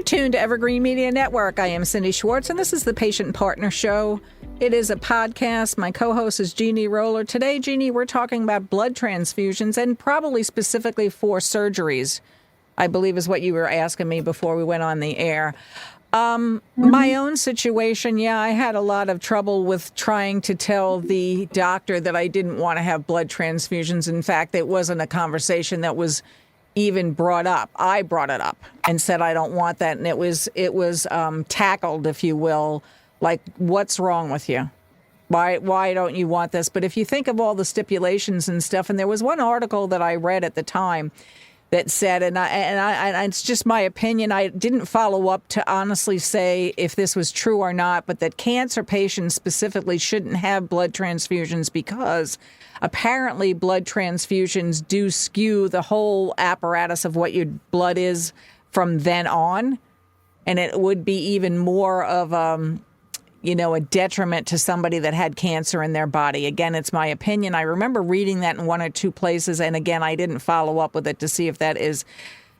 tuned to Evergreen Media Network. I am Cindy Schwartz, and this is the Patient Partner Show. It is a podcast. My co-host is Jeannie Roller. Today, Jeannie, we're talking about blood transfusions and probably specifically for surgeries, I believe is what you were asking me before we went on the air. My own situation, I had a lot of trouble with trying to tell the doctor that I didn't want to have blood transfusions. In fact, it wasn't a conversation that was even brought up. I brought it up and said I don't want that, and it was tackled, if you will, like, what's wrong with you? Why don't you want this? But if you think of all the stipulations and stuff, and there was one article that I read at the time that said, and it's just my opinion, I didn't follow up to honestly say if this was true or not, but that cancer patients specifically shouldn't have blood transfusions because apparently blood transfusions do skew the whole apparatus of what your blood is from then on. And it would be even more of a detriment to somebody that had cancer in their body. Again, it's my opinion. I remember reading that in one or two places. And again, I didn't follow up with it to see if that is,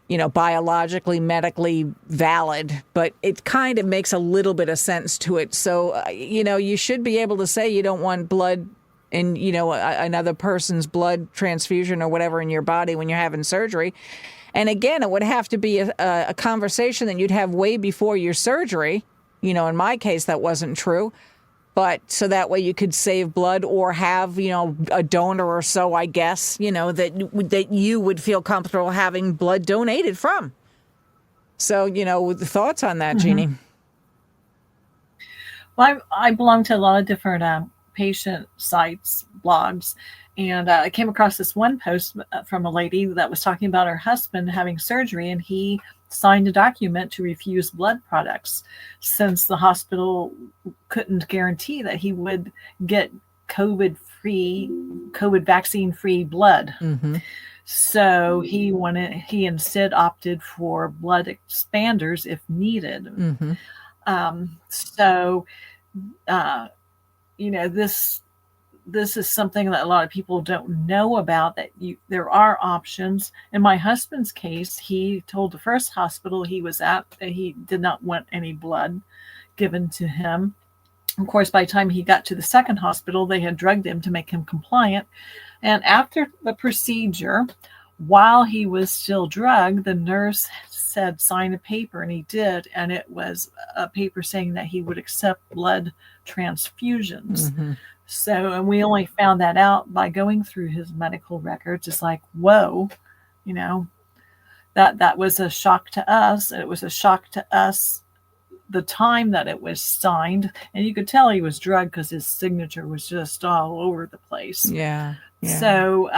biologically, medically valid. But it kind of makes a little bit of sense to it. So, you should be able to say you don't want blood in, another person's blood transfusion or whatever in your body when you're having surgery. And again, it would have to be a conversation that you'd have way before your surgery. In my case, that wasn't true. But so that way you could save blood or have, a donor or so, I guess, that you would feel comfortable having blood donated from. So, the thoughts on that, Jeannie? Well, I belong to a lot of different patient sites, blogs, and I came across this one post from a lady that was talking about her husband having surgery, and he signed a document to refuse blood products since the hospital couldn't guarantee that he would get COVID vaccine-free blood. Mm-hmm. So he instead opted for blood expanders if needed. Mm-hmm. This is something that a lot of people don't know about, that there are options. In my husband's case, he told the first hospital he was at that he did not want any blood given to him. Of course, by the time he got to the second hospital, they had drugged him to make him compliant. And after the procedure, while he was still drugged, the nurse said, sign a paper, and he did. And it was a paper saying that he would accept blood transfusions. Mm-hmm. So, and we only found that out by going through his medical records. It's like, whoa, that was a shock to us. It was a shock to us the time that it was signed. And you could tell he was drugged because his signature was just all over the place. Yeah. So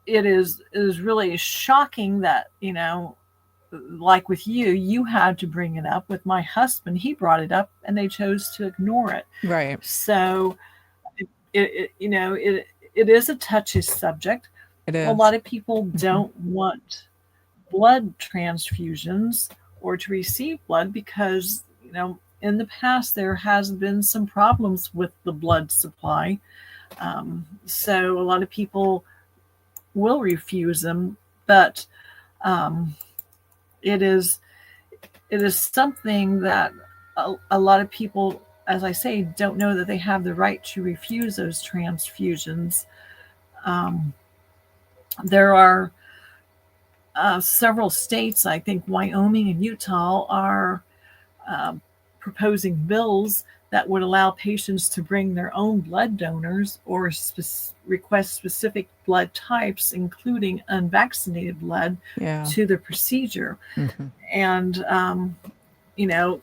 it is really shocking that, like with you had to bring it up. With my husband, he brought it up and they chose to ignore it. Right. So it is a touchy subject. It is. A lot of people don't want blood transfusions or to receive blood because, in the past there has been some problems with the blood supply. So a lot of people will refuse them, but it is something that a lot of people, as I say, don't know that they have the right to refuse those transfusions. There are several states, I think Wyoming and Utah, are proposing bills that would allow patients to bring their own blood donors or request specific blood types, including unvaccinated blood, to the procedure. Mm-hmm. And,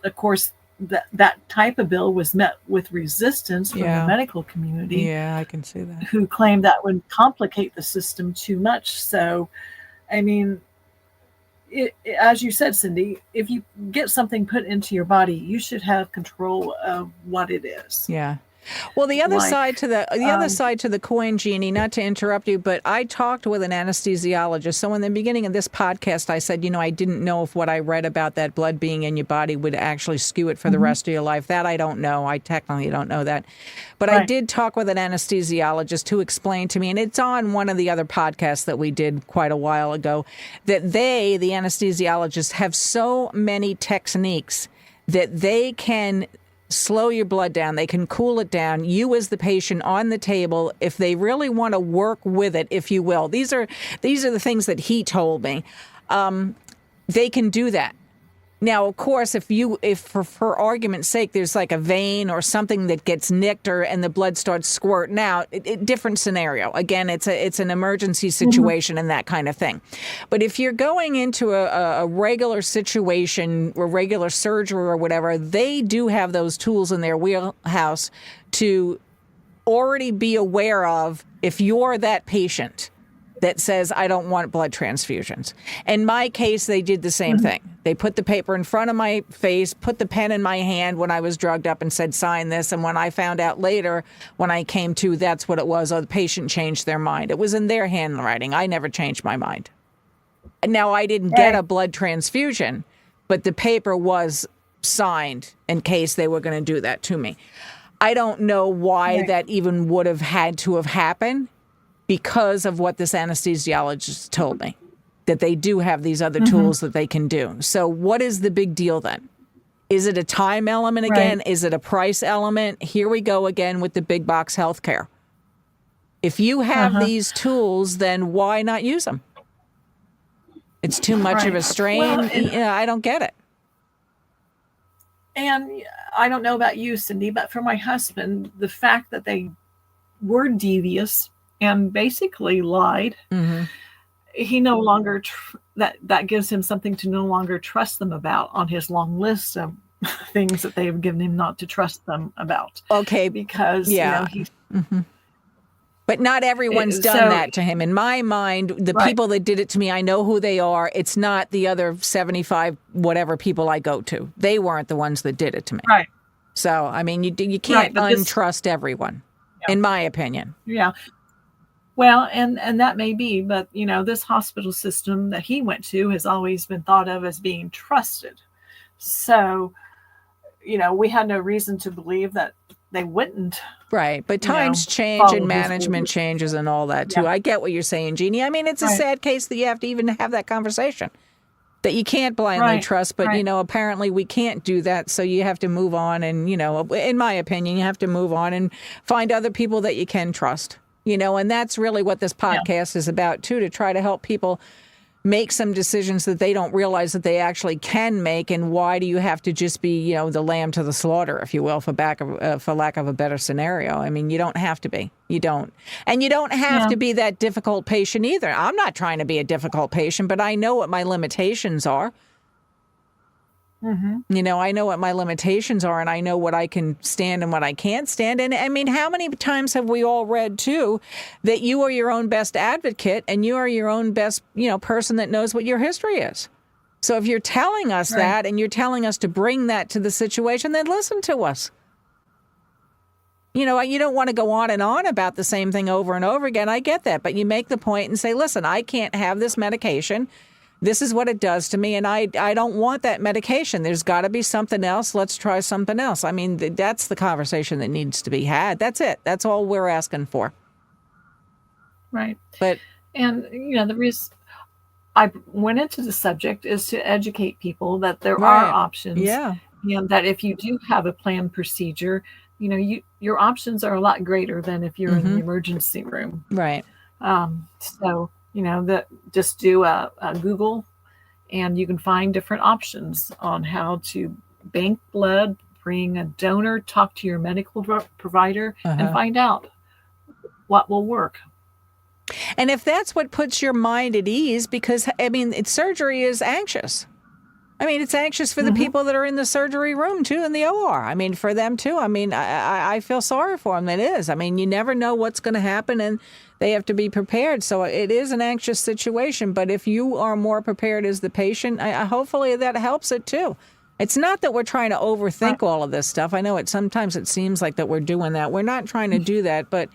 of course, that type of bill was met with resistance from the medical community. Yeah, I can see that. Who claimed that would complicate the system too much. So, I mean, as you said, Cindy, if you get something put into your body, you should have control of what it is. Yeah. Well, the other Like, side to the other side to the coin, Jeannie, not to interrupt you, but I talked with an anesthesiologist. So in the beginning of this podcast, I said, I didn't know if what I read about that blood being in your body would actually skew it for the rest of your life. That I don't know. I technically don't know that. But I did talk with an anesthesiologist who explained to me, and it's on one of the other podcasts that we did quite a while ago, that the anesthesiologists, have so many techniques that they can slow your blood down. They can cool it down. You as the patient on the table, if they really want to work with it, if you will. These are the things that he told me. They can do that. Now, of course, if for argument's sake, there's like a vein or something that gets nicked and the blood starts squirting out, different scenario. Again, it's an emergency situation and that kind of thing. But if you're going into a regular situation or regular surgery or whatever, they do have those tools in their wheelhouse to already be aware of if you're that patient that says, I don't want blood transfusions. In my case, they did the same thing. They put the paper in front of my face, put the pen in my hand when I was drugged up and said, sign this. And when I found out later, when I came to, that's what it was. Oh, the patient changed their mind. It was in their handwriting. I never changed my mind. Now, I didn't get a blood transfusion, but the paper was signed in case they were going to do that to me. I don't know why that even would have had to have happened, because of what this anesthesiologist told me, that they do have these other tools that they can do. So what is the big deal then? Is it a time element again? Right. Is it a price element? Here we go again with the big box healthcare. If you have these tools, then why not use them? It's too much of a strain. Well, I don't get it. And I don't know about you, Cindy, but for my husband, the fact that they were devious and basically lied, he no longer that gives him something to no longer trust them about on his long list of things that they've given him not to trust them about. Okay, because he's. But not everyone's done that to him. In my mind, the people that did it to me, I know who they are. It's not the other 75 whatever people I go to. They weren't the ones that did it to me. Right. So I mean, you can't untrust everyone, in my opinion. Yeah. Well, and that may be, but, this hospital system that he went to has always been thought of as being trusted. So, we had no reason to believe that they wouldn't. Right. But times change and management changes and all that, too. Yeah. I get what you're saying, Jeannie. I mean, it's a sad case that you have to even have that conversation, that you can't blindly trust. But, apparently we can't do that. So you have to move on. And, in my opinion, you have to move on and find other people that you can trust. And that's really what this podcast is about, too, to try to help people make some decisions that they don't realize that they actually can make. And why do you have to just be, the lamb to the slaughter, if you will, for lack of a better scenario? I mean, you don't have to be. You don't. And you don't have to be that difficult patient either. I'm not trying to be a difficult patient, but I know what my limitations are. I know what my limitations are, and I know what I can stand and what I can't stand. And I mean, how many times have we all read, too, that you are your own best advocate and you are your own best, person that knows what your history is. So if you're telling us that and you're telling us to bring that to the situation, then listen to us. You don't want to go on and on about the same thing over and over again. I get that. But you make the point and say, listen, I can't have this medication. This is what it does to me, and I don't want that medication. There's got to be something else. Let's try something else. I mean, that's the conversation that needs to be had. That's it. That's all we're asking for. Right. And the reason I went into the subject is to educate people that there are options. Yeah. And that if you do have a planned procedure, your options are a lot greater than if you're in the emergency room. Right. So, that just do a Google, and you can find different options on how to bank blood, bring a donor, talk to your medical provider, and find out what will work. And if that's what puts your mind at ease, because, surgery is anxious. It's anxious for the people that are in the surgery room, too, in the OR. For them, too. I feel sorry for them. It is. You never know what's going to happen, and they have to be prepared. So it is an anxious situation. But if you are more prepared as the patient, hopefully that helps it, too. It's not that we're trying to overthink all of this stuff. I know sometimes it seems like that we're doing that. We're not trying to do that, but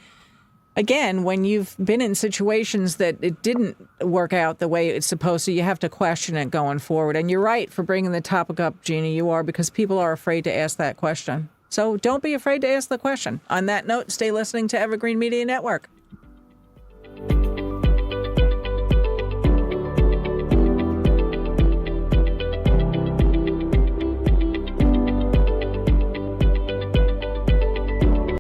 again, when you've been in situations that it didn't work out the way it's supposed to, you have to question it going forward. And you're right for bringing the topic up, Jeannie. You are, because people are afraid to ask that question. So don't be afraid to ask the question. On that note, stay listening to Evergreen Media Network.